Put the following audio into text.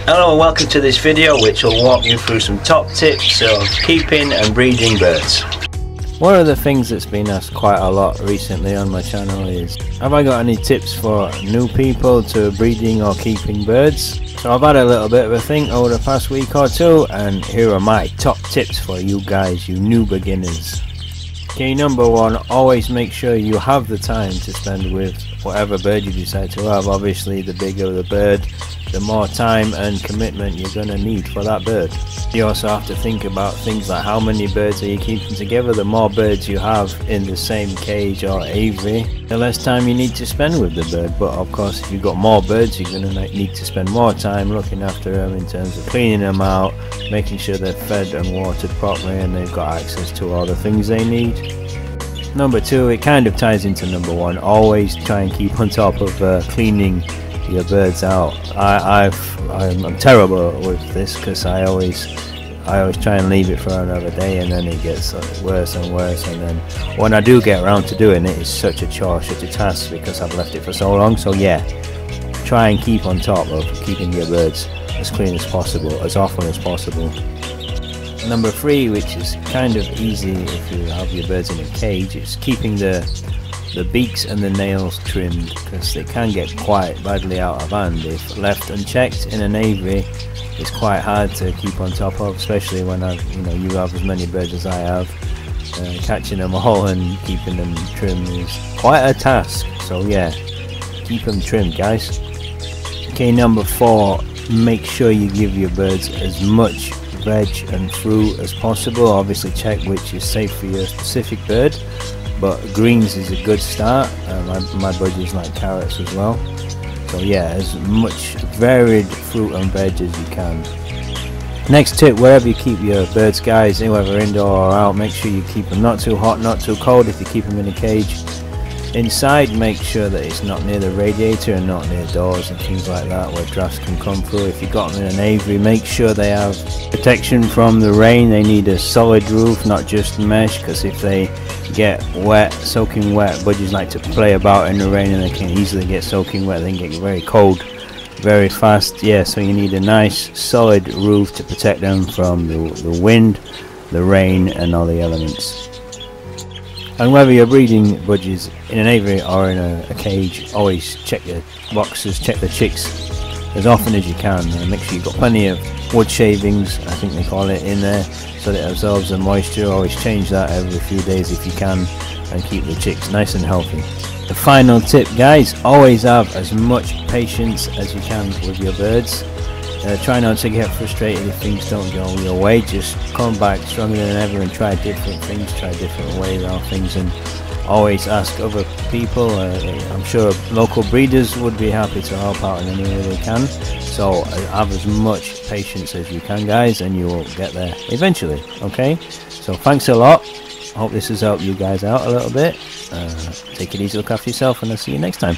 Hello and welcome to this video, which will walk you through some top tips of keeping and breeding birds. One of the things that's been asked quite a lot recently on my channel is, have I got any tips for new people to breeding or keeping birds? So I've had a little bit of a think over the past week or two, and here are my top tips for you guys, you new beginners. Okay, number one, always make sure you have the time to spend with whatever bird you decide to have. Obviously, the bigger the bird, the more time and commitment you're going to need for that bird. You also have to think about things like how many birds are you keeping together. The more birds you have in the same cage or aviary, the less time you need to spend with the bird. But of course, if you've got more birds, you're going to need to spend more time looking after them in terms of cleaning them out, making sure they're fed and watered properly and they've got access to all the things they need. Number two, it kind of ties into number one, always try and keep on top of cleaning your birds out. I'm terrible with this because I always try and leave it for another day, and then it gets worse and worse, and then when I do get around to doing it, it's such a chore, such a task because I've left it for so long. So yeah, try and keep on top of keeping your birds as clean as possible, as often as possible. Number three, which is kind of easy if you have your birds in a cage, is keeping the beaks and the nails trimmed, because they can get quite badly out of hand if left unchecked in an aviary. It's quite hard to keep on top of, especially when you have as many birds as I have. Catching them all and keeping them trimmed is quite a task, so yeah, keep them trimmed, guys. Okay, number four, make sure you give your birds as much veg and fruit as possible. Obviously check which is safe for your specific bird, but greens is a good start. My buddies like carrots as well, so yeah, as much varied fruit and veg as you can. Next tip, wherever you keep your birds, guys, whether indoor or out, make sure you keep them not too hot, not too cold. If you keep them in a cage, inside, make sure that it's not near the radiator and not near doors and things like that where drafts can come through. If you've got them in an aviary, make sure they have protection from the rain. They need a solid roof, not just mesh, because if they get wet, soaking wet, budgies like to play about in the rain and they can easily get soaking wet. They can get very cold very fast. Yeah, so you need a nice solid roof to protect them from the wind, the rain and all the elements. And whether you're breeding budgies in an aviary or in a cage, always check the boxes, check the chicks as often as you can, and make sure you've got plenty of wood shavings, I think they call it, in there, so that it absorbs the moisture. Always change that every few days if you can, and keep the chicks nice and healthy. The final tip, guys, always have as much patience as you can with your birds. Try not to get frustrated if things don't go your way. Just come back stronger than ever and try different things, try different ways around things, and always ask other people. I'm sure local breeders would be happy to help out in any way they can. So have as much patience as you can, guys, and you will get there eventually. Okay, so thanks a lot. I hope this has helped you guys out a little bit. Take it easy, look after yourself, and I'll see you next time.